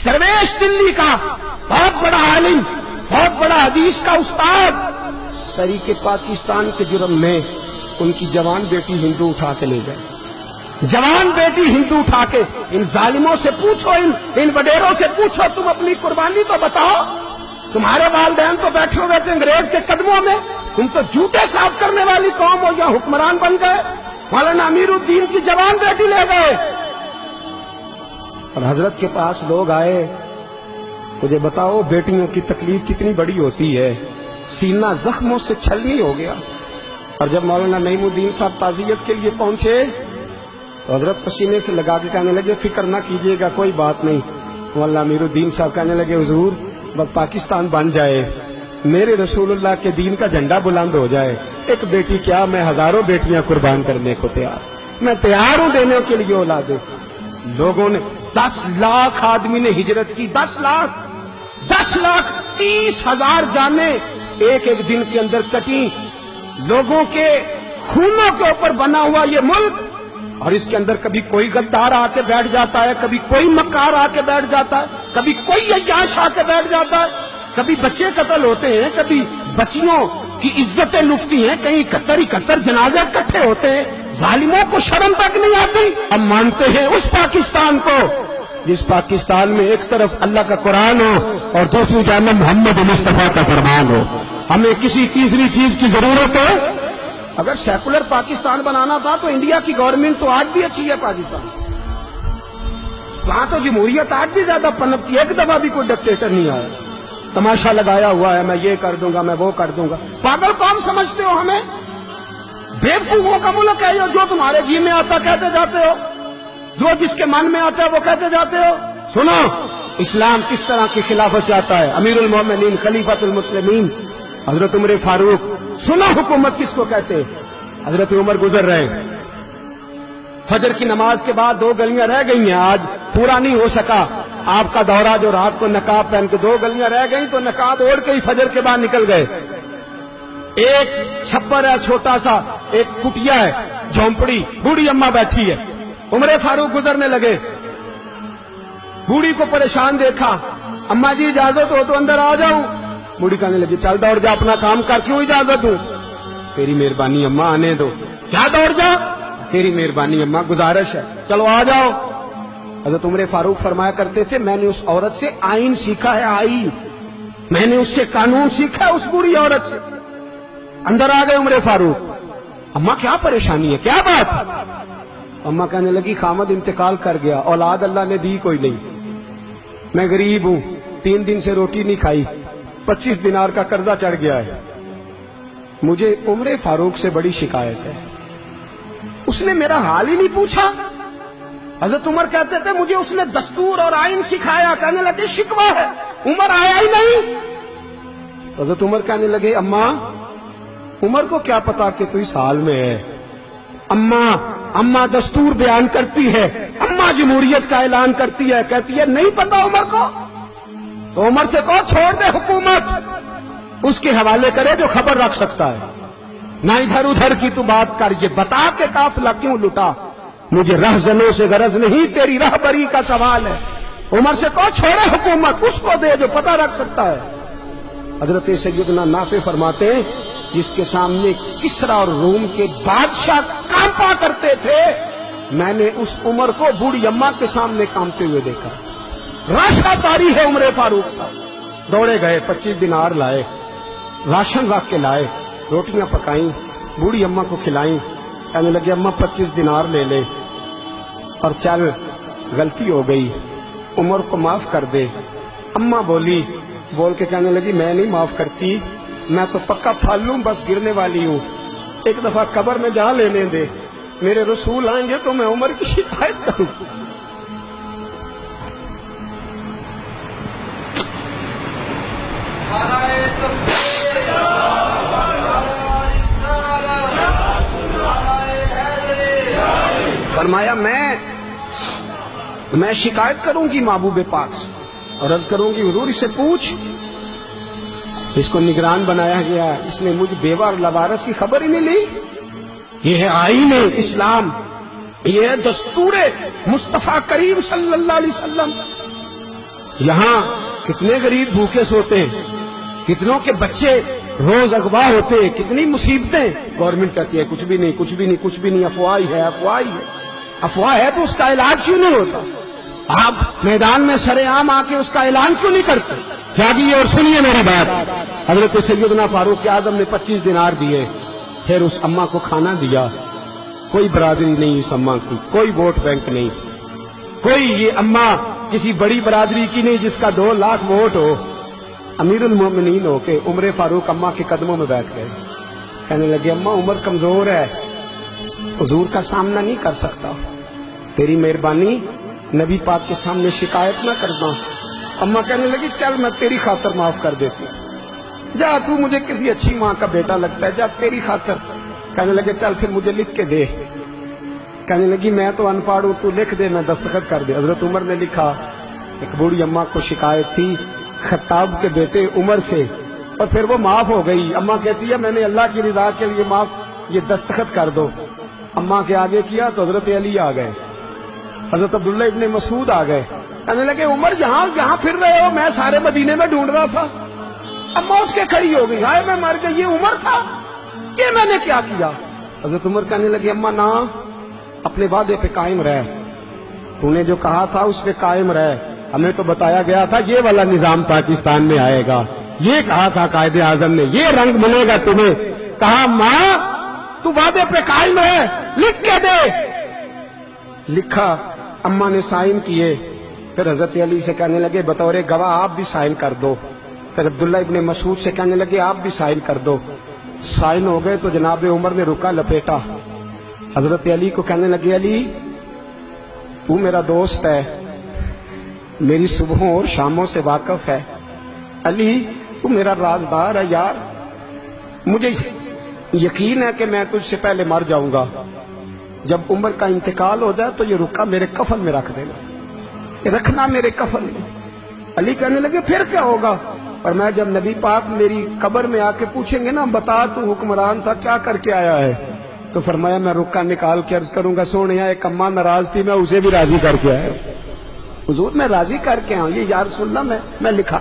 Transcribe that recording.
दरवेश दिल्ली का बहुत बड़ा आलिम, बहुत बड़ा हदीस का उस्ताद, तरीके पाकिस्तान के जुर्म में उनकी जवान बेटी हिंदू उठा के ले गए। जवान बेटी हिंदू उठा के, इन जालिमों से पूछो, इन वडेरों से पूछो, तुम अपनी कुर्बानी तो बताओ। तुम्हारे वालिदैन तो बैठे हुए थे अंग्रेज के कदमों में, तुम तो जूते साफ करने वाली कौम हो, या हुक्मरान बन गए। मौलाना अमीरुद्दीन की जवान बेटी ले गए। और हजरत के पास लोग आए, मुझे बताओ बेटियों की तकलीफ कितनी बड़ी होती है। सीना जख्मों से छलनी हो गया। और जब मौलाना नईमुद्दीन साहब ताजियत के लिए पहुंचे तो हजरत पसीने से लगा के कहने लगे, फिक्र ना कीजिएगा, कोई बात नहीं। मौलाना अमीरुद्दीन साहब कहने लगे, हुजूर बस पाकिस्तान बन जाए, मेरे रसूलुल्लाह के दीन का झंडा बुलंद हो जाए, एक बेटी क्या, मैं हजारों बेटियां कुर्बान करने को तैयार, मैं तैयार हूं देने के लिए औलादे। लोगों ने 10 लाख आदमी ने हिजरत की, 10 लाख 30,000 जाने एक एक दिन के अंदर कटी। लोगों के खूनों के ऊपर बना हुआ ये मुल्क, और इसके अंदर कभी कोई गद्दार आके बैठ जाता है, कभी कोई मक्कार आके बैठ जाता है, कभी कोई अय्याश आके बैठ जाता है, कभी बच्चे कत्ल होते हैं, कभी बच्चियों की इज्जतें लुटती हैं, कहीं 71 जनाजे इकट्ठे होते हैं। जालिमों को शर्म तक नहीं आती। हम मानते हैं उस पाकिस्तान को जिस पाकिस्तान में एक तरफ अल्लाह का कुरान हो और दूसरी जानब मोहम्मद मुस्तफा का फरमान हो। हमें किसी तीसरी चीज की जरूरत है? अगर सेकुलर पाकिस्तान बनाना था तो इंडिया की गवर्नमेंट तो आज भी अच्छी है पाकिस्तान, वहां तो जमहूरियत आज भी ज्यादा पनपती है, एक दफा भी कोई डिक्टेटर नहीं आया। तमाशा लगाया हुआ है, मैं ये कर दूंगा, मैं वो कर दूंगा। पागल कौन समझते हो हमें? बेवकूफों का मुल्क है जो तुम्हारे जी में आता कहते जाते हो, जो जिसके मन में आता है वो कहते जाते हो। सुनो, इस्लाम किस तरह की खिलाफत चाहता है। अमीरुल मोमिनीन खलीफतुल मुस्लिमीन हजरत उमर फारूक। सुनो हुकूमत किसको कहते हैं। हजरत उमर गुजर रहे, फजर की नमाज के बाद 2 गलियां रह गई हैं, आज पूरा नहीं हो सका आपका दौरा, जो रात को नकाब पहन के 2 गलियां रह गई तो नकाब ओढ़ के ही फजर के बाद निकल गए। एक छप्पर है छोटा सा, एक कुटिया है, झोंपड़ी, बूढ़ी अम्मा बैठी है। उमर फारूक गुजरने लगे, बूढ़ी को परेशान देखा, अम्मा जी इजाजत हो तो अंदर आ जाऊं। बूढ़ी कहने लगी, चल दौड़ जा, अपना काम कर, क्यों इजाजत दूं? तेरी मेहरबानी अम्मा, आने दो। क्या दौड़ जा? तेरी मेहरबानी अम्मा, गुजारिश है, चलो आ जाओ। हज़रत उमर फारूक फरमाया करते थे, मैंने उस औरत से आईन सीखा है, आईन, मैंने उससे कानून सीखा है, उस बुरी औरत से। अंदर आ गए उमर फारूक। अम्मा क्या परेशानी है, क्या बात? अम्मा कहने लगी, खामद इंतकाल कर गया, औलाद अल्लाह ने दी कोई नहीं, मैं गरीब हूं, 3 दिन से रोटी नहीं खाई, 25 दिनार का कर्जा चढ़ गया है, मुझे उमर फारूक से बड़ी शिकायत है। उसने मेरा हाल ही नहीं पूछा। हजरत उमर कहते थे, मुझे उसने दस्तूर और आइन सिखाया। कहने लगे, शिकवा है, उमर आया ही नहीं। हजरत उमर कहने लगे, अम्मा उमर को क्या पता कि तू इस हाल में है। अम्मा दस्तूर बयान करती है, अम्मा जमहूरियत का ऐलान करती है, कहती है नहीं पता उमर को, तो उमर से कहो छोड़ दे हुकूमत, उसके हवाले करे जो खबर रख सकता है, ना इधर उधर की तू बात कर। ये बता के काफिला क्यों लुटा, मुझे रहजनों से गरज नहीं, तेरी रहबरी का सवाल है। उमर से कहो छोड़े हुकूमत, उसको दे जो पता रख सकता है। हजरत सैयदना नाफे फरमाते हैं, जिसके सामने किसरा और रूम के बादशाह कांपा करते थे, मैंने उस उमर को बूढ़ी अम्मा के सामने कांपते हुए देखा। राशा तारी है उमर फारूक का। दौड़े गए, 25 दिनार लाए, राशन रख के लाए, रोटियां पकाई, बूढ़ी अम्मा को खिलाई। कहने लगे, अम्मा 25 दिनार ले ले और चल, गलती हो गई, उमर को माफ कर दे। अम्मा बोल के कहने लगी, मैं नहीं माफ करती, मैं तो पक्का फालू, बस गिरने वाली हूँ, एक दफा कब्र में जा लेने दे, मेरे रसूल आएंगे तो मैं उमर की शिकायत करूँ। फरमाया, मैं शिकायत करूंगी महबूब पाक से और अर्ज करूंगी, हुजूर इससे पूछ, इसको निगरान बनाया गया, इसने मुझ बेवा और लवारस की खबर ही नहीं ली। ये है आईन इस्लाम, ये है दस्तूर मुस्तफा करीम सल्लल्लाहु अलैहि वसल्लम। یہاں کتنے غریب بھوکے سوتے ہیں، کتنوں کے بچے روز اغوا ہوتے ہیں، کتنی مصیبتیں. گورنمنٹ کہتی ہے کچھ بھی نہیں کچھ بھی نہیں کچھ بھی نہیں، افواہ ہی ہے افواہ ہی ہے. افواہ ہے تو اس کا علاج کیوں نہیں ہوتا؟ آپ میدان میں سرے عام آ کے اس کا اعلان کیوں نہیں کرتے؟ جاگیے اور سنیے میری بات. حضرت سیدنا فاروق اعظم نے 25 دینار دیے، پھر اس اماں کو کھانا دیا. کوئی برادری نہیں اس اماں کی، کوئی ووٹ بینک نہیں، کوئی یہ اماں کسی بڑی برادری کی نہیں جس کا 2 لاکھ ووٹ ہو. امیر المومنین ہو کے عمر فاروق اماں کے قدموں میں بیٹھ گئے. کہنے لگے اماں عمر کمزور ہے، حضور کا سامنا نہیں کر سکتا، تیری مہربانی نبی پاک کے سامنے شکایت نہ کرنا. اماں کہنے لگی چل میں تیری خاطر معاف کر دیتی، جا تو مجھے کسی اچھی ماں کا بیٹا لگتا ہے، جا تیری خاطر. کہنے لگے چل پھر مجھے لکھ کے دے. کہنے لگی میں تو ان پڑھ ہوں، تو لکھ دے میں دستخط کر دے. حضرت عمر نے لکھا. ایک بوڑھی اماں کو شکایت تھی خطاب کے بیٹے عمر سے، اور پھر وہ معاف ہو گئی. اماں کہتی ہے میں نے اللہ کی رضا کے لیے معاف، یہ دستخط کر دو. اماں کے آگے کیا تو حضرت علی آ گئے، حضرت عبداللہ ابن مسعود آ گئے. کہنے لگے عمر جہاں پھر رہے ہو، میں سارے مدینے میں ڈھونڈ رہا تھا. اماں اٹھ کے کھڑی ہو گئی، ہائے میں مر گئی، یہ عمر تھا، یہ میں نے کیا کیا؟ حضرت عمر کہنے لگے اماں نہ، اپنے وعدے پہ قائم رہ، تو نے جو کہا تھا اس پہ قائم رہ. ہمیں تو بتایا گیا تھا یہ والا نظام پاکستان میں آئے گا، یہ کہا تھا قائد اعظم نے، یہ رنگ ملے گا تمہیں. کہا ماں تو وعدے پہ قائم ہے، لکھ کے دے. لکھا، اماں نے سائن کیے. پھر حضرت علی سے کہنے لگے بطور گواہ آپ بھی سائن کر دو. پھر عبداللہ ابن مسعود سے کہنے لگے آپ بھی سائن کر دو. سائن ہو گئے تو جناب عمر نے رکا لپیٹا. حضرت علی کو کہنے لگے علی تو میرا دوست ہے، میری صبحوں اور شاموں سے واقف ہے، علی تو میرا رازدار ہے یار، مجھے یقین ہے کہ میں تجھ سے پہلے مر جاؤں گا. جب عمر کا انتقال ہو جائے تو یہ رکا میرے کفن میں رکھ دینا، رکھنا میرے کفن میں. علی کہنے لگے پھر کیا ہوگا؟ اور میں جب نبی پاک میری قبر میں آ کے پوچھیں گے نا بتا تو حکمران تھا کیا کر کے آیا ہے، تو فرمایا میں رکا نکال کے عرض کروں گا سونے ایک اماں ناراض تھی میں اسے بھی راضی کر کے آیا. حضور میں راضی کر کے آؤں، یہ یا رسول اللہ میں لکھا.